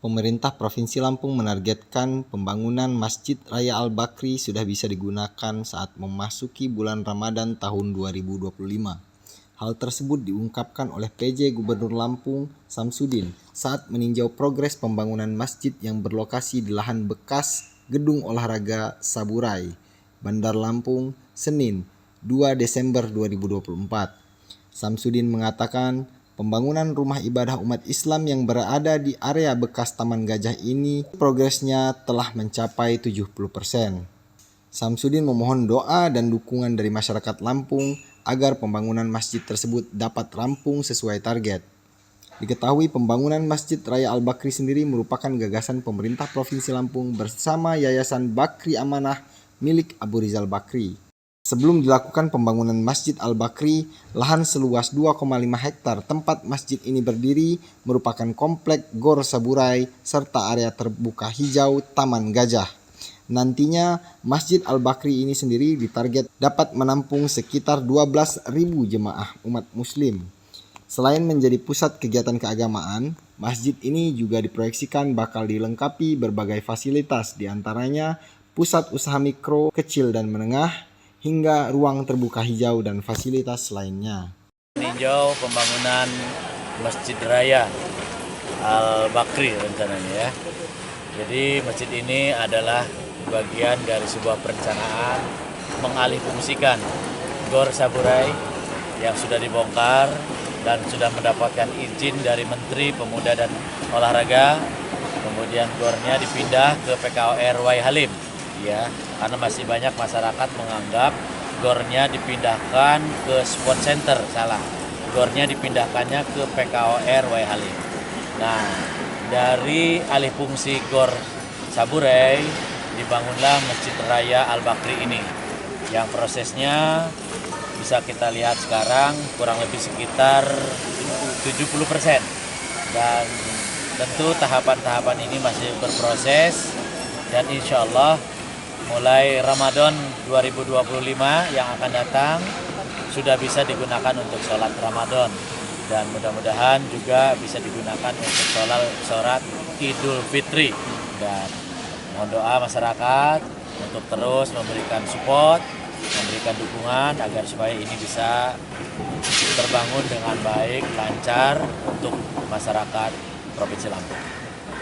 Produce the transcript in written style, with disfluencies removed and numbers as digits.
Pemerintah Provinsi Lampung menargetkan pembangunan Masjid Raya Al-Bakri sudah bisa digunakan saat memasuki bulan Ramadan tahun 2025. Hal tersebut diungkapkan oleh PJ Gubernur Lampung, Samsudin, saat meninjau progres pembangunan masjid yang berlokasi di lahan bekas Gedung Olahraga Saburai, Bandar Lampung, Senin, 2 Desember 2024. Samsudin mengatakan, pembangunan rumah ibadah umat Islam yang berada di area bekas Taman Gajah ini progresnya telah mencapai 70%. Samsudin memohon doa dan dukungan dari masyarakat Lampung agar pembangunan masjid tersebut dapat rampung sesuai target. Diketahui pembangunan Masjid Raya Al-Bakri sendiri merupakan gagasan pemerintah Provinsi Lampung bersama Yayasan Bakri Amanah milik Abu Rizal Bakri. Sebelum dilakukan pembangunan Masjid Al-Bakri, lahan seluas 2,5 hektar tempat masjid ini berdiri merupakan komplek Gor Saburai serta area terbuka hijau Taman Gajah. Nantinya, Masjid Al-Bakri ini sendiri ditarget dapat menampung sekitar 12.000 jemaah umat muslim. Selain menjadi pusat kegiatan keagamaan, masjid ini juga diproyeksikan bakal dilengkapi berbagai fasilitas, diantaranya pusat usaha mikro, kecil dan menengah, hingga ruang terbuka hijau dan fasilitas lainnya. Meninjau pembangunan Masjid Raya Al-Bakri rencananya ya. Jadi masjid ini adalah bagian dari sebuah perencanaan mengalihfungsikan Gor Saburai yang sudah dibongkar dan sudah mendapatkan izin dari Menteri Pemuda dan Olahraga. Kemudian gornya dipindah ke PKOR Wai Halim. Ya, karena masih banyak masyarakat menganggap gornya dipindahkan ke sport center, salah. Gornya dipindahkannya ke PKOR Wai Halim. Nah, dari alih fungsi Gor Saburai dibangunlah Masjid Raya Al-Bakri ini. Yang prosesnya bisa kita lihat sekarang kurang lebih sekitar 70%. Dan tentu tahapan-tahapan ini masih berproses dan insya Allah mulai Ramadan 2025 yang akan datang sudah bisa digunakan untuk sholat Ramadan dan mudah-mudahan juga bisa digunakan untuk sholat Idul Fitri. Dan mohon doa masyarakat untuk terus memberikan support, memberikan dukungan agar supaya ini bisa terbangun dengan baik, lancar untuk masyarakat Provinsi Lampung.